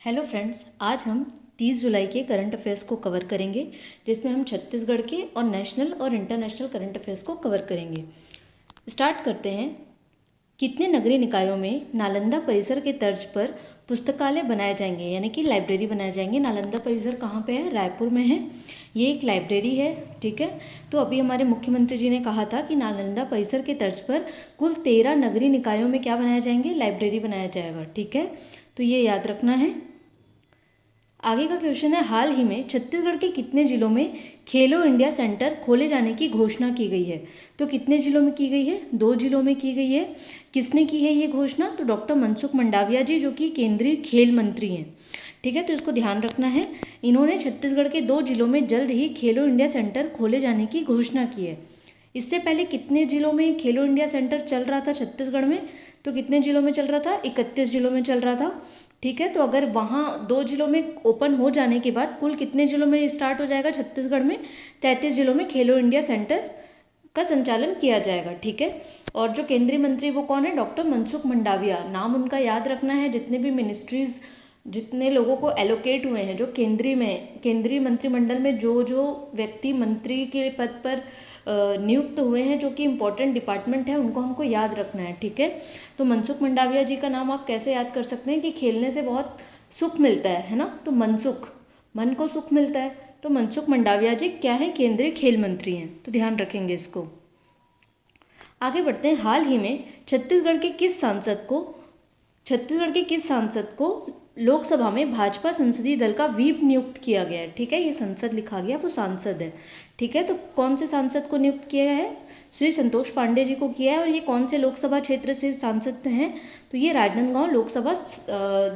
Hello friends, आज हम 30 जुलाई के करंट अफेयर्स को कवर करेंगे, जिसमें हम छत्तीसगढ़ के और नेशनल और इंटरनेशनल करंट अफेयर्स को कवर करेंगे। स्टार्ट करते हैं। कितने नगरीय निकायों में नालंदा परिसर के तर्ज पर पुस्तकालय बनाए जाएंगे, यानी कि लाइब्रेरी बनाए जाएंगे। नालंदा परिसर कहाँ पे है? रायपुर में है। ये एक लाइब्रेरी है, ठीक है। तो अभी हमारे मुख्यमंत्री जी ने कहा था कि नालंदा परिसर के तर्ज पर कुल 13 नगरीय निकायों में क्या बनाया जाएंगे? लाइब्रेरी बनाया जाएगा, ठीक है। तो ये याद रखना है। आगे का क्वेश्चन है, हाल ही में छत्तीसगढ़ के कितने जिलों में खेलो इंडिया सेंटर खोले जाने की घोषणा की गई है? तो कितने जिलों में की गई है? 2 जिलों में की गई है। किसने की है ये घोषणा? तो डॉक्टर मनसुख मंडाविया जी, जो कि केंद्रीय खेल मंत्री हैं, ठीक है। तो इसको ध्यान रखना है। इन्होंने छत्तीसगढ़ के 2 जिलों में जल्द ही खेलो इंडिया सेंटर खोले जाने की घोषणा की है। इससे पहले कितने जिलों में खेलो इंडिया सेंटर चल रहा था छत्तीसगढ़ में? तो कितने जिलों में चल रहा था? 31 जिलों में चल रहा था, ठीक है। तो अगर वहाँ 2 जिलों में ओपन हो जाने के बाद कुल कितने जिलों में स्टार्ट हो जाएगा छत्तीसगढ़ में? 33 जिलों में खेलो इंडिया सेंटर का संचालन किया जाएगा, ठीक है। और जो केंद्रीय मंत्री वो कौन है? डॉक्टर मनसुख मंडाविया। नाम उनका याद रखना है। जितने भी मिनिस्ट्रीज, जितने लोगों को एलोकेट हुए हैं, जो केंद्रीय मंत्रिमंडल में जो जो व्यक्ति मंत्री के पद पर नियुक्त हुए हैं, जो कि इंपॉर्टेंट डिपार्टमेंट है, उनको हमको याद रखना है, ठीक है। तो मनसुख मंडाविया जी का नाम आप कैसे याद कर सकते हैं कि खेलने से बहुत सुख मिलता है ना। तो मनसुख, मन को सुख मिलता है। तो मनसुख मंडाविया जी क्या है? केंद्रीय खेल मंत्री हैं। तो ध्यान रखेंगे इसको। आगे बढ़ते हैं। हाल ही में छत्तीसगढ़ के किस सांसद को लोकसभा में भाजपा संसदीय दल का व्हीप नियुक्त किया गया है? ठीक है, ये संसद लिखा गया, वो सांसद है, ठीक है। तो कौन से सांसद को नियुक्त किया है? श्री संतोष पांडे जी को किया है। और ये कौन से लोकसभा क्षेत्र से सांसद हैं? तो ये राजनांदगांव लोकसभा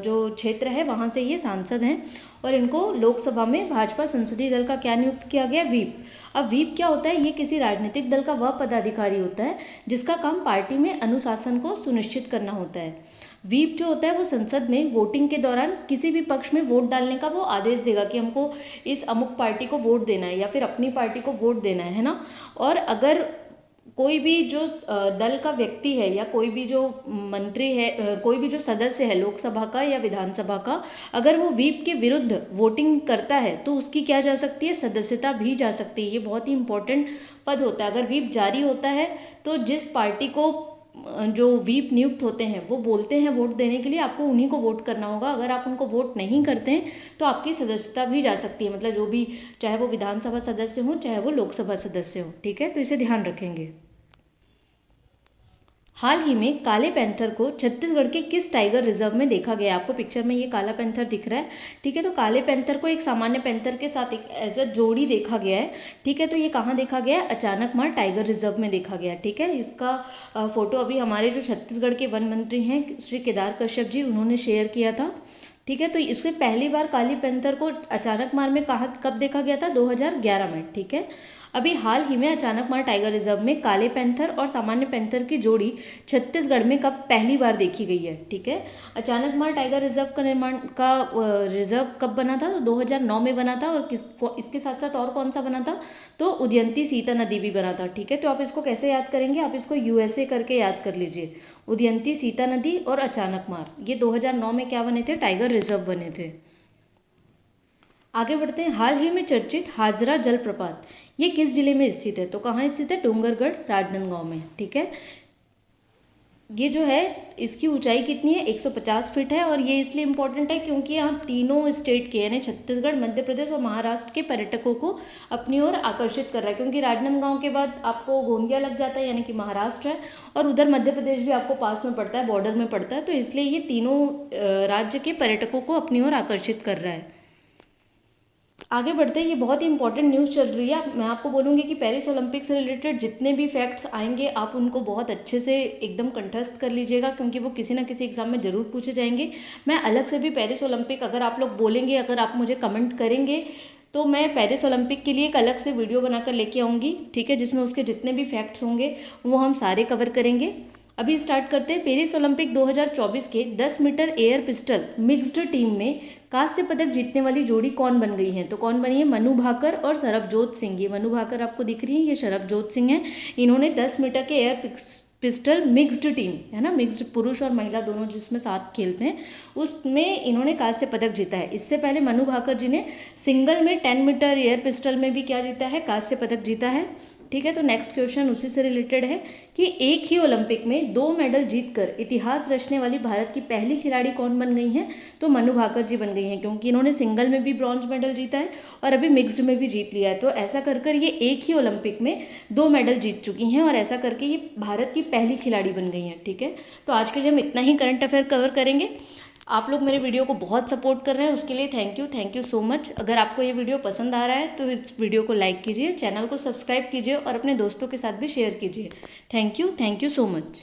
जो क्षेत्र है वहाँ से ये सांसद हैं। और इनको लोकसभा में भाजपा संसदीय दल का क्या नियुक्त किया गया? व्हीप। अब व्हीप क्या होता है? ये किसी राजनीतिक दल का वह पदाधिकारी होता है जिसका काम पार्टी में अनुशासन को सुनिश्चित करना होता है। व्हीप जो होता है वो संसद में वोटिंग के दौरान किसी भी पक्ष में वोट डालने का वो आदेश देगा कि हमको इस अमुक पार्टी को वोट देना है या फिर अपनी पार्टी को वोट देना है ना। और अगर कोई भी जो दल का व्यक्ति है या कोई भी जो मंत्री है, कोई भी जो सदस्य है लोकसभा का या विधानसभा का, अगर वो व्हीप के विरुद्ध वोटिंग करता है तो उसकी क्या जा सकती है? सदस्यता भी जा सकती है। ये बहुत ही इंपॉर्टेंट पद होता है। अगर व्हीप जारी होता है तो जिस पार्टी को जो व्हीप नियुक्त होते हैं वो बोलते हैं वोट देने के लिए, आपको उन्हीं को वोट करना होगा। अगर आप उनको वोट नहीं करते हैं तो आपकी सदस्यता भी जा सकती है, मतलब जो भी, चाहे वो विधानसभा सदस्य हो चाहे वो लोकसभा सदस्य हो, ठीक है। तो इसे ध्यान रखेंगे। हाल ही में काले पैंथर को छत्तीसगढ़ के किस टाइगर रिजर्व में देखा गया? आपको पिक्चर में ये काला पैंथर दिख रहा है, ठीक है। तो काले पैंथर को एक सामान्य पैंथर के साथ एक एज अ जोड़ी देखा गया है, ठीक है। तो ये कहाँ देखा गया है? अचानकमार टाइगर रिजर्व में देखा गया, ठीक है। इसका फोटो अभी हमारे जो छत्तीसगढ़ के वन मंत्री हैं श्री केदार कश्यप जी, उन्होंने शेयर किया था, ठीक है। तो इससे पहली बार काली पैंथर को अचानकमार में कब देखा गया था? 2011 में, ठीक है। अभी हाल ही में अचानकमार टाइगर रिजर्व में काले पैंथर और सामान्य पैंथर की जोड़ी छत्तीसगढ़ में कब पहली बार देखी गई है? ठीक है। अचानकमार टाइगर रिजर्व का निर्माण का रिजर्व कब बना था? तो 2009 में बना था। और इसके साथ साथ और कौन सा बना था? तो उदयंती सीता नदी भी बना था, ठीक है। तो आप इसको कैसे याद करेंगे? आप इसको यूएसए करके याद कर लीजिए। उदयंती सीता नदी और अचानकमार, ये 2009 में क्या बने थे? टाइगर रिजर्व बने थे। आगे बढ़ते हैं। हाल ही में चर्चित हाजरा जलप्रपात ये किस जिले में स्थित है? तो कहाँ स्थित है? डोंगरगढ़, राजनांदगांव में, ठीक है। ये जो है इसकी ऊंचाई कितनी है? 150 फीट है। और ये इसलिए इम्पोर्टेंट है क्योंकि यहाँ तीनों स्टेट के, यानी छत्तीसगढ़, मध्य प्रदेश और महाराष्ट्र के पर्यटकों को अपनी ओर आकर्षित कर रहा है। क्योंकि राजनांदगांव के बाद आपको गोंदिया लग जाता है, यानी कि महाराष्ट्र है, और उधर मध्य प्रदेश भी आपको पास में पड़ता है, बॉर्डर में पड़ता है। तो इसलिए ये तीनों राज्य के पर्यटकों को अपनी ओर आकर्षित कर रहा है। आगे बढ़ते हैं। ये बहुत ही इंपॉर्टेंट न्यूज़ चल रही है। मैं आपको बोलूँगी कि पेरिस ओलंपिक से रिलेटेड जितने भी फैक्ट्स आएंगे आप उनको बहुत अच्छे से एकदम कंठस्थ कर लीजिएगा, क्योंकि वो किसी ना किसी एग्जाम में ज़रूर पूछे जाएंगे। मैं अलग से भी पेरिस ओलंपिक, अगर आप लोग बोलेंगे, अगर आप मुझे कमेंट करेंगे, तो मैं पेरिस ओलंपिक के लिए एक अलग से वीडियो बनाकर लेके आऊँगी, ठीक है, जिसमें उसके जितने भी फैक्ट्स होंगे वो हम सारे कवर करेंगे। अभी स्टार्ट करते हैं। पेरिस ओलंपिक 2024 के 10 metre air pistol mixed team में कांस्य पदक जीतने वाली जोड़ी कौन बन गई है? तो कौन बनी है? मनु भाकर और सरबजोत सिंह। ये मनु भाकर आपको दिख रही है, ये सरबजोत सिंह है। इन्होंने 10 मीटर के एयर पिस्टल मिक्स्ड टीम है ना, मिक्स्ड पुरुष और महिला दोनों जिसमें साथ खेलते हैं, उसमें इन्होंने कांस्य पदक जीता है। इससे पहले मनु भाकर जी ने सिंगल में 10 मीटर एयर पिस्टल में भी क्या जीता है, कांस्य पदक जीता है। ठीक है, तो नेक्स्ट क्वेश्चन उसी से रिलेटेड है कि एक ही ओलंपिक में 2 मेडल जीतकर इतिहास रचने वाली भारत की पहली खिलाड़ी कौन बन गई हैं, तो मनु भाकर जी बन गई हैं, क्योंकि इन्होंने सिंगल में भी ब्रॉन्ज मेडल जीता है और अभी मिक्स्ड में भी जीत लिया है। तो ऐसा कर कर ये एक ही ओलंपिक में 2 मेडल जीत चुकी हैं और ऐसा करके ये भारत की पहली खिलाड़ी बन गई हैं। ठीक है, तो आज के लिए हम इतना ही करंट अफेयर कवर करेंगे। आप लोग मेरे वीडियो को बहुत सपोर्ट कर रहे हैं, उसके लिए थैंक यू सो मच। अगर आपको ये वीडियो पसंद आ रहा है तो इस वीडियो को लाइक कीजिए, चैनल को सब्सक्राइब कीजिए और अपने दोस्तों के साथ भी शेयर कीजिए। Thank you so much.